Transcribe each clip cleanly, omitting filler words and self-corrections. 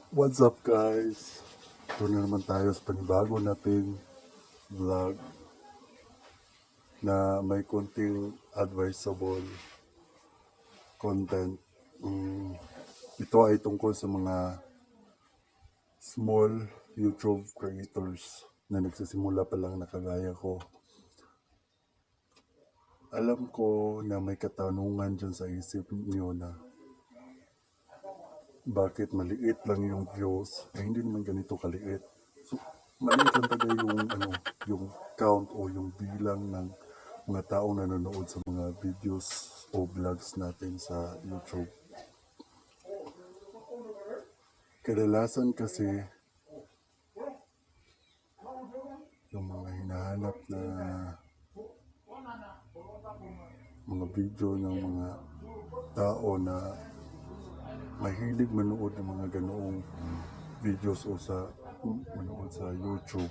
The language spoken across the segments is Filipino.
What's up guys? Ito na naman tayo sa panibago nating vlog na may konting advisable content. Ito ay tungkol sa mga small YouTube creators na nagsisimula pa lang na kagaya ko. Alam ko na may katanungan dyan sa isip niyo na bakit maliit lang yung views? Hindi naman ganito kaliit. So, maliit lang talaga yung count o yung bilang ng mga taong nanonood sa mga videos o vlogs natin sa YouTube. Kadalasan kasi yung mga hinahanap na mga video ng mga tao na mahilig manood ng mga ganoong videos o manood sa YouTube.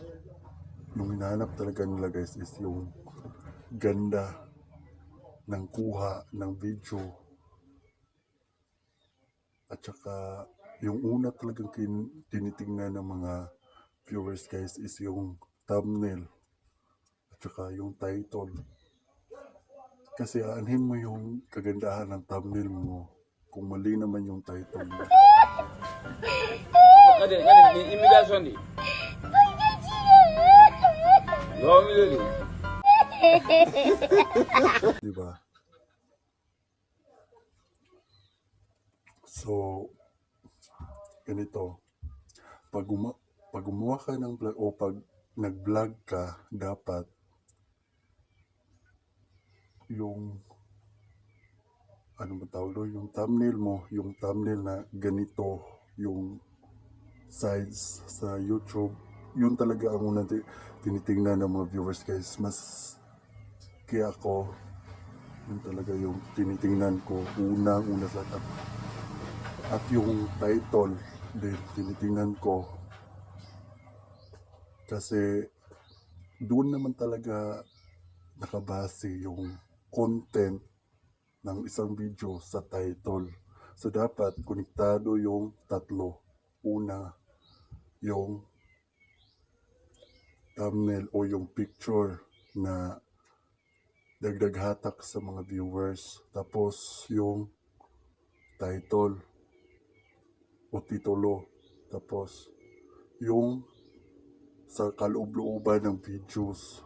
Yung hinahanap talaga nila guys is yung ganda ng kuha ng video at saka yung una talagang tinitingnan ng mga viewers guys is yung thumbnail at saka yung title, kasi aanhin mo yung kagandahan ng thumbnail mo kung mali naman yung title mo. Immigration di. Di ba? So ganito, pag gumawa ka ng vlog o pag nag-vlog ka, dapat yung ano ba tawag doon, yung thumbnail mo, yung thumbnail na ganito yung size sa YouTube, yun talaga ang unang tinitingnan ng mga viewers guys. Mas kaya ako, yun talaga yung tinitingnan ko unang-una sa lahat. At yung title din tinitingnan ko, kasi doon naman talaga nakabase yung content ng isang video sa title. So dapat konektado yung tatlo. Una, yung thumbnail o yung picture na dagdag hatak sa mga viewers. Tapos yung title o titulo. Tapos yung sa kaloob-looban ng videos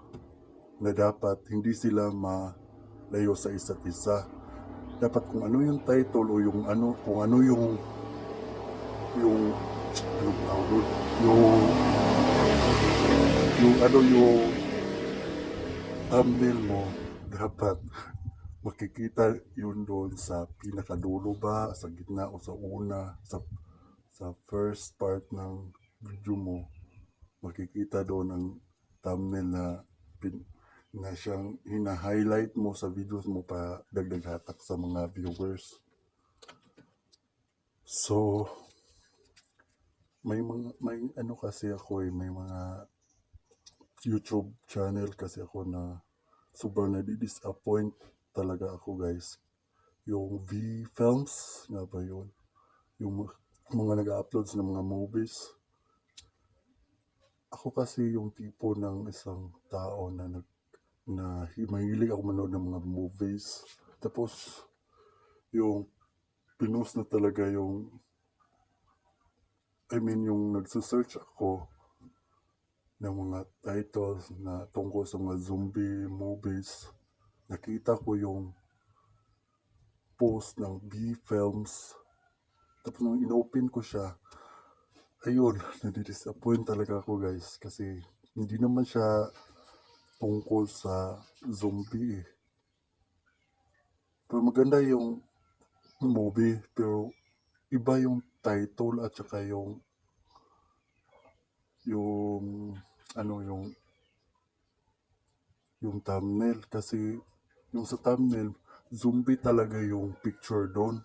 na dapat hindi sila malayo sa isa't isa. Dapat kung ano yung title o yung ano, kung ano yung anong tawag doon? Yung thumbnail mo, dapat makikita yun doon sa pinakadulo ba, sa gitna o sa una, sa first part ng video mo, makikita doon ang thumbnail na siyang hina-highlight mo sa videos mo pa dagdag hatak sa mga viewers. So, may ano kasi ako may mga YouTube channel kasi ako na sobrang nadi-disappoint talaga ako guys. Yung V-Films, nga ba yun? Yung mga nag-upload ng mga movies. Ako kasi yung tipo ng isang tao na mahilig ako manood ng mga movies. Tapos, yung pinost na talaga yung nagsusearch ako ng mga titles na tungkol sa mga zombie movies. Nakita ko yung post ng B-Films. Tapos nung inopen ko siya, ayun, nadi-disappoint talaga ako guys. Kasi hindi naman siya tungkol sa zombie eh. Pero maganda yung movie, pero iba yung title at saka yung ano yung thumbnail, kasi yung sa thumbnail zombie talaga yung picture doon.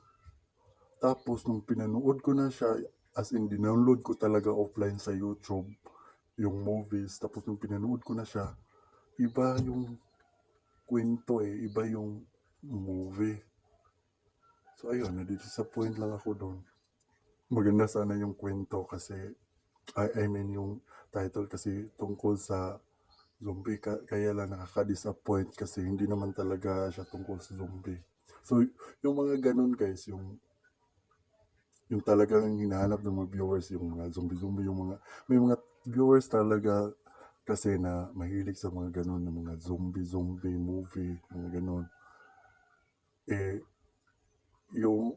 Tapos nung pinanood ko na siya, as in dinownload ko talaga offline sa YouTube yung movies, tapos nung pinanood ko na siya, iba yung kwento eh, iba yung movie. So ayun, nadi-disappoint lang ako doon. maganda sana yung kwento kasi, I mean yung title kasi tungkol sa zombie, kaya lang nakaka-disappoint kasi hindi naman talaga siya tungkol sa zombie. So, yung mga ganun guys, yung talagang hinahanap ng mga viewers, yung mga zombie-zombie, may mga viewers talaga kasi na mahilig sa mga ganun, ng mga zombie-zombie movie, mga ganun. Eh, yung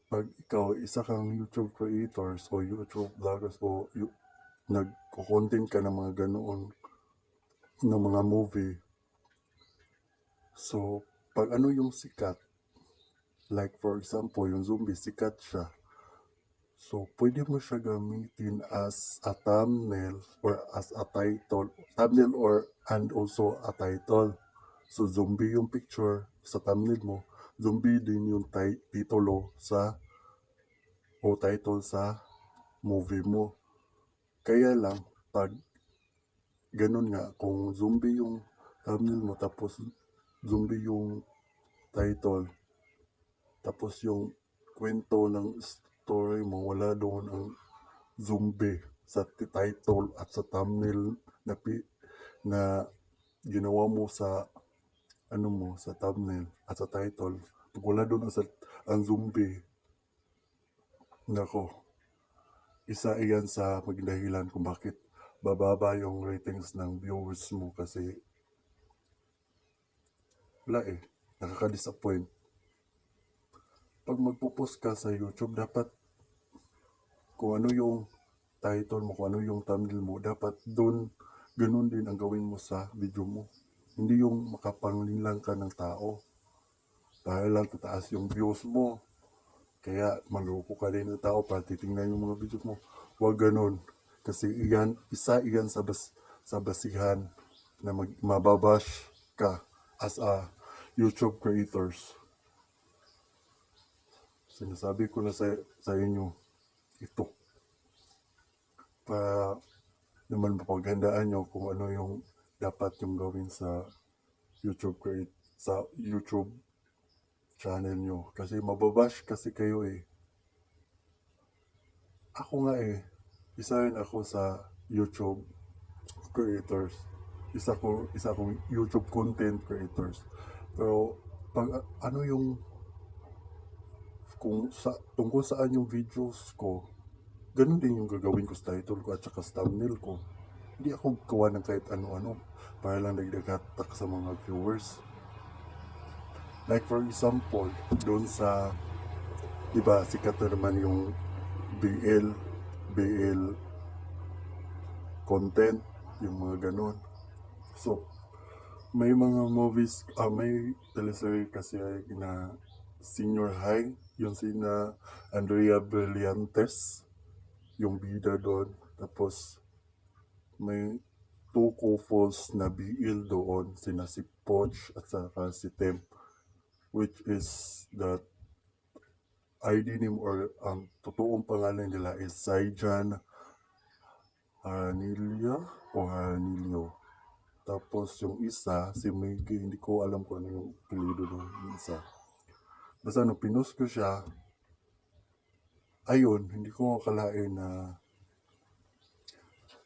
pag ikaw, isa kang YouTube creators o YouTube vloggers o nagko-content ka ng mga ganoon, ng mga movie, so, pag ano yung sikat, like for example, yung zombie, sikat siya. So, pwede mo siya gamitin as a thumbnail or as a title. Thumbnail and also a title. So, zombie yung picture sa thumbnail mo. Zombie din yung titulo o title sa movie mo. Kaya lang, pag ganun nga, kung zombie yung thumbnail mo, tapos zombie yung title, tapos yung kwento ng story mo, wala doon ang zombie sa title at sa thumbnail na ginawa mo sa sa thumbnail at sa title. Pag wala doon ang zombie, nako, isa iyan sa magdahilan kung bakit bababa yung ratings ng viewers mo kasi wala nakaka-disappoint. Pag magpo-post ka sa YouTube, dapat kung ano yung title mo, kung ano yung thumbnail mo, dapat doon, ganun din ang gawin mo sa video mo. Hindi yung makapanglinlang ka ng tao. Dahil lang tataas yung views mo. Kaya maloko ka din ng tao para titingnan yung mga video mo. Huwag ganun. Kasi isa iyan sa basihan na mababash ka as a YouTube creators. Sinasabi ko na sa inyo, ito, para naman mapaghandaan nyo kung ano yung dapat yung gawin sa YouTube channel nyo. Kasi mababash kasi kayo Ako nga isa rin ako sa YouTube creators. Isa akong YouTube content creators. Pero pag ano yung tungkol saan yung videos ko, ganun din yung gagawin ko sa title ko at saka sa thumbnail ko. Hindi ako gawa ng kahit ano-ano para lang dagdag sa mga viewers. Like for example, doon sa, di ba, sikat na naman yung BL content, yung mga ganun. So, may mga movies, may teleserye kasi na senior high, yung sina Andrea Brillantes, yung bida doon. Tapos, may two couples na BL doon, sina si Poch at saka si Tem, which is that ID name or ang totoong pangalan nila is Saijan Haranilia o Haranilio. Tapos yung isa, si Miggy, hindi ko alam kung ano yung apelido ng isa. Basta nung pinost ko siya, ayun, hindi ko akalain na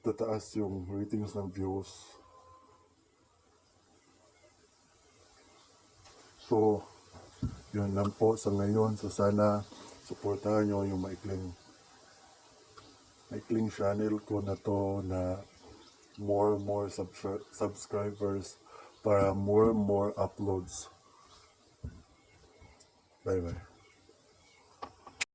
tataas yung ratings ng views. So, yun lang po sa ngayon. So, sana supportahan nyo yung maikling channel ko na to na more subscribers para more uploads. Bye bye.